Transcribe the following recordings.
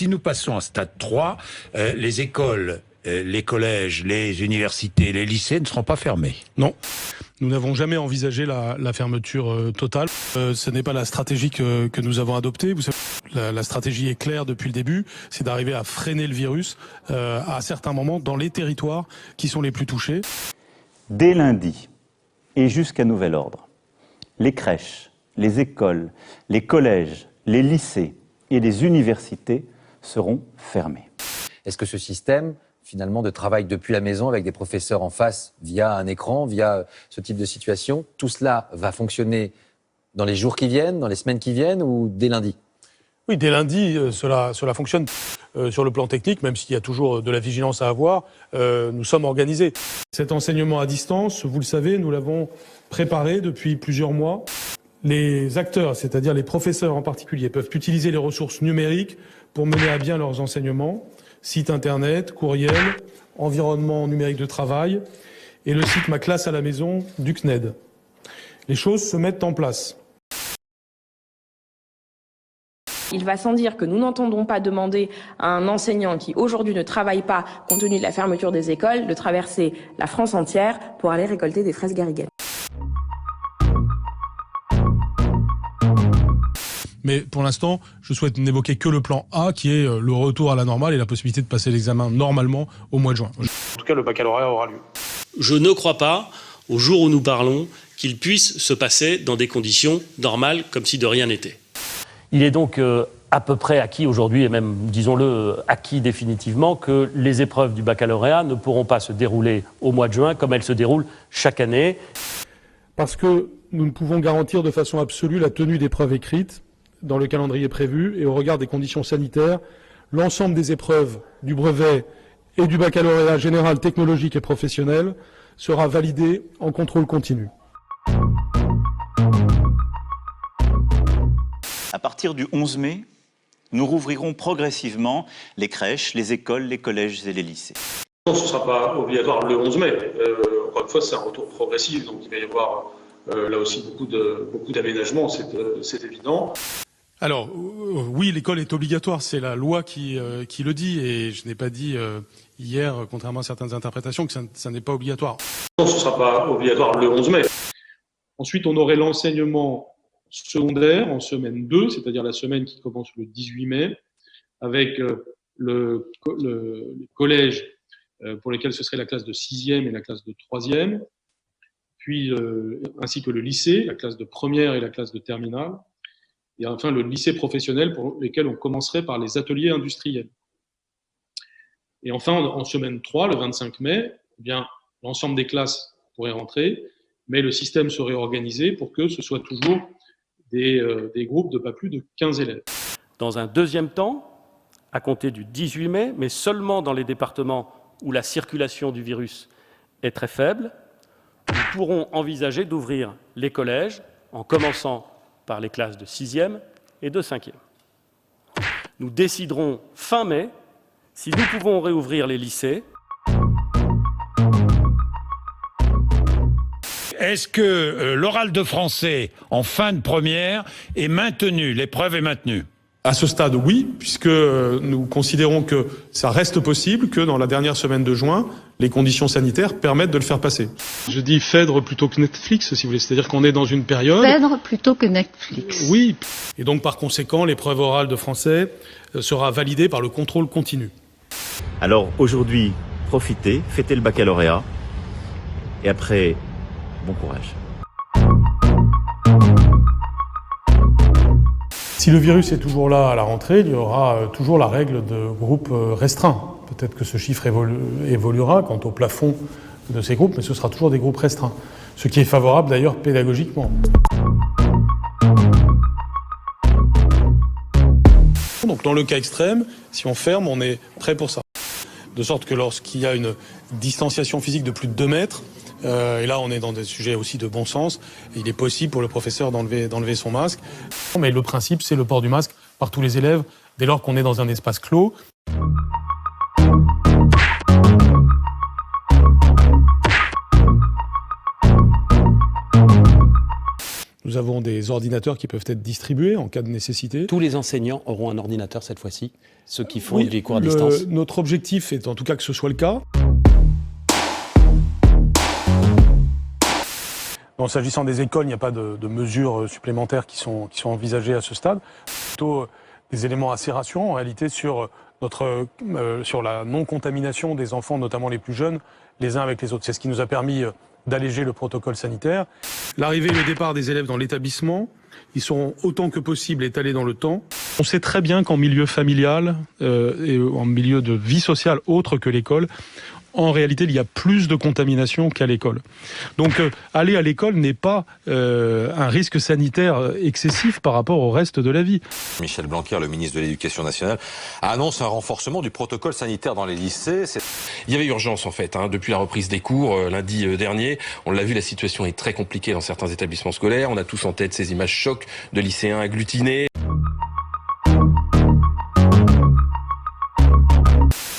si nous passons à stade 3, les écoles, les collèges, les universités, les lycées ne seront pas fermés. Non, nous n'avons jamais envisagé la fermeture totale. Ce n'est pas la stratégie que nous avons adoptée. Vous savez, la stratégie est claire depuis le début, c'est d'arriver à freiner le virus à certains moments dans les territoires qui sont les plus touchés. Dès lundi et jusqu'à nouvel ordre, les crèches, les écoles, les collèges, les lycées et les universités seront fermés. Est-ce que ce système, finalement, de travail depuis la maison avec des professeurs en face via un écran, via ce type de situation, tout cela va fonctionner dans les jours qui viennent, dans les semaines qui viennent ou dès lundi ? Oui, dès lundi, cela fonctionne. Sur le plan technique, même s'il y a toujours de la vigilance à avoir, nous sommes organisés. Cet enseignement à distance, vous le savez, nous l'avons préparé depuis plusieurs mois. Les acteurs, c'est-à-dire les professeurs en particulier, peuvent utiliser les ressources numériques pour mener à bien leurs enseignements. Site internet, courriel, environnement numérique de travail et le site Ma classe à la maison du CNED. Les choses se mettent en place. Il va sans dire que nous n'entendons pas demander à un enseignant qui aujourd'hui ne travaille pas, compte tenu de la fermeture des écoles, de traverser la France entière pour aller récolter des fraises garriguennes. Mais pour l'instant, je souhaite n'évoquer que le plan A, qui est le retour à la normale et la possibilité de passer l'examen normalement au mois de juin. En tout cas, le baccalauréat aura lieu. Je ne crois pas, au jour où nous parlons, qu'il puisse se passer dans des conditions normales, comme si de rien n'était. Il est donc à peu près acquis aujourd'hui, et même, disons-le, acquis définitivement, que les épreuves du baccalauréat ne pourront pas se dérouler au mois de juin comme elles se déroulent chaque année. Parce que nous ne pouvons garantir de façon absolue la tenue d'épreuves écrites dans le calendrier prévu et au regard des conditions sanitaires, l'ensemble des épreuves du brevet et du baccalauréat général, technologique et professionnel sera validé en contrôle continu. À partir du 11 mai, nous rouvrirons progressivement les crèches, les écoles, les collèges et les lycées. Non, ce ne sera pas obligatoire le 11 mai. Encore une fois, c'est un retour progressif, donc il va y avoir là aussi beaucoup d'aménagements, c'est évident. Alors, oui, l'école est obligatoire, c'est la loi qui le dit, et je n'ai pas dit hier, contrairement à certaines interprétations, que ça n'est pas obligatoire. Non, ce ne sera pas obligatoire le 11 mai. Ensuite, on aurait l'enseignement secondaire en semaine 2, c'est-à-dire la semaine qui commence le 18 mai, avec le collège pour lesquels ce serait la classe de 6e et la classe de 3e, puis ainsi que le lycée, la classe de première et la classe de terminale, et enfin le lycée professionnel pour lesquels on commencerait par les ateliers industriels. Et enfin, en semaine 3, le 25 mai, eh bien, l'ensemble des classes pourraient rentrer, mais le système serait organisé pour que ce soit toujours des groupes de pas plus de 15 élèves. Dans un deuxième temps, à compter du 18 mai, mais seulement dans les départements où la circulation du virus est très faible, nous pourrons envisager d'ouvrir les collèges en commençant par les classes de 6e et de 5e. Nous déciderons fin mai si nous pouvons réouvrir les lycées. Est-ce que l'oral de français en fin de première est maintenu, l'épreuve est maintenue ? À ce stade, oui, puisque nous considérons que ça reste possible, que dans la dernière semaine de juin, les conditions sanitaires permettent de le faire passer. Je dis Phèdre plutôt que Netflix, si vous voulez, c'est-à-dire qu'on est dans une période... Phèdre plutôt que Netflix. Oui, et donc par conséquent, l'épreuve orale de français sera validée par le contrôle continu. Alors aujourd'hui, profitez, fêtez le baccalauréat, et après, bon courage. Si le virus est toujours là à la rentrée, il y aura toujours la règle de groupe restreint. Peut-être que ce chiffre évoluera quant au plafond de ces groupes, mais ce sera toujours des groupes restreints. Ce qui est favorable d'ailleurs pédagogiquement. Donc dans le cas extrême, si on ferme, on est prêt pour ça. De sorte que lorsqu'il y a une distanciation physique de plus de 2 mètres, et là on est dans des sujets aussi de bon sens, il est possible pour le professeur d'enlever son masque. Mais le principe, c'est le port du masque par tous les élèves, dès lors qu'on est dans un espace clos. Nous Nous avons des ordinateurs qui peuvent être distribués en cas de nécessité. Tous les enseignants auront un ordinateur cette fois-ci, ceux qui font des cours à distance. Notre objectif est en tout cas que ce soit le cas. Bon, s'agissant des écoles, il n'y a pas de mesures supplémentaires qui sont envisagées à ce stade. Plutôt des éléments assez rassurants en réalité sur la non-contamination des enfants, notamment les plus jeunes, les uns avec les autres. C'est ce qui nous a permis d'alléger le protocole sanitaire. L'arrivée et le départ des élèves dans l'établissement, ils seront autant que possible étalés dans le temps. On sait très bien qu'en milieu familial et en milieu de vie sociale autre que l'école, en réalité, il y a plus de contamination qu'à l'école. Donc, aller à l'école n'est pas un risque sanitaire excessif par rapport au reste de la vie. Michel Blanquer, le ministre de l'Éducation nationale, annonce un renforcement du protocole sanitaire dans les lycées. Il y avait urgence, en fait, depuis la reprise des cours lundi dernier. On l'a vu, la situation est très compliquée dans certains établissements scolaires. On a tous en tête ces images chocs de lycéens agglutinés.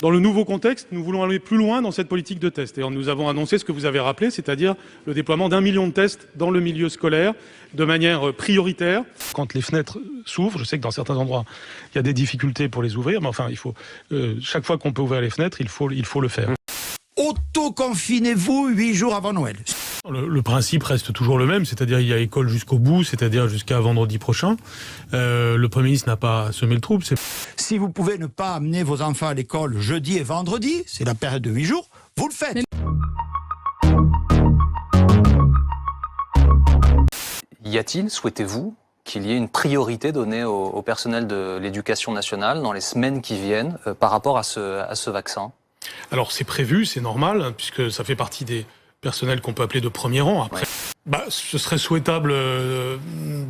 Dans le nouveau contexte, nous voulons aller plus loin dans cette politique de tests. Et nous avons annoncé ce que vous avez rappelé, c'est-à-dire le déploiement d'1 million de tests dans le milieu scolaire de manière prioritaire. Quand les fenêtres s'ouvrent, je sais que dans certains endroits, il y a des difficultés pour les ouvrir, mais enfin, chaque fois qu'on peut ouvrir les fenêtres, il faut le faire. Auto-confinez-vous 8 jours avant Noël. Le principe reste toujours le même, c'est-à-dire il y a école jusqu'au bout, c'est-à-dire jusqu'à vendredi prochain. Le Premier ministre n'a pas semé le trouble. Si vous pouvez ne pas amener vos enfants à l'école jeudi et vendredi, c'est la période de 8 jours, vous le faites. Y a-t-il, souhaitez-vous, qu'il y ait une priorité donnée au personnel de l'éducation nationale dans les semaines qui viennent par rapport à ce vaccin ? Alors c'est prévu, c'est normal, puisque ça fait partie des personnels qu'on peut appeler de premier rang. Après, ce serait souhaitable,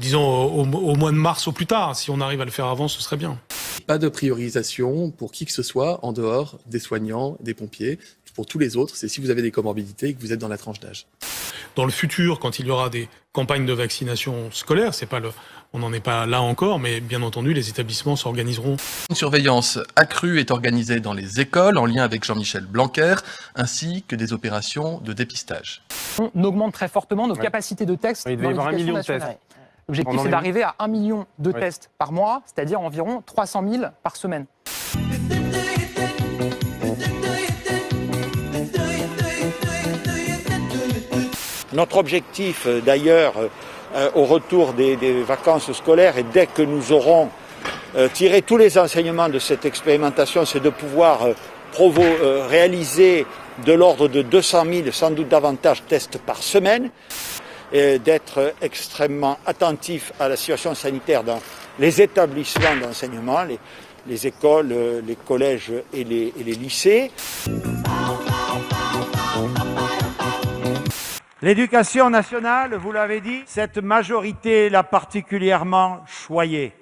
disons, au mois de mars au plus tard. Si on arrive à le faire avant, ce serait bien. Pas de priorisation pour qui que ce soit en dehors des soignants, des pompiers. Pour tous les autres, c'est si vous avez des comorbidités et que vous êtes dans la tranche d'âge. Dans le futur, quand il y aura des campagnes de vaccination scolaire, on n'en est pas là encore, mais bien entendu, les établissements s'organiseront. Une surveillance accrue est organisée dans les écoles en lien avec Jean-Michel Blanquer, ainsi que des opérations de dépistage. On augmente très fortement nos capacités de tests. Il devait y avoir 1 million de tests. L'objectif, c'est d'arriver à 1 million de tests par mois, c'est-à-dire environ 300 000 par semaine. Notre objectif, d'ailleurs, au retour des vacances scolaires, et dès que nous aurons tiré tous les enseignements de cette expérimentation, c'est de pouvoir réaliser de l'ordre de 200 000, sans doute davantage, tests par semaine, et d'être extrêmement attentif à la situation sanitaire dans les établissements d'enseignement, les écoles, les collèges et les lycées. L'éducation nationale, vous l'avez dit, cette majorité l'a particulièrement choyée.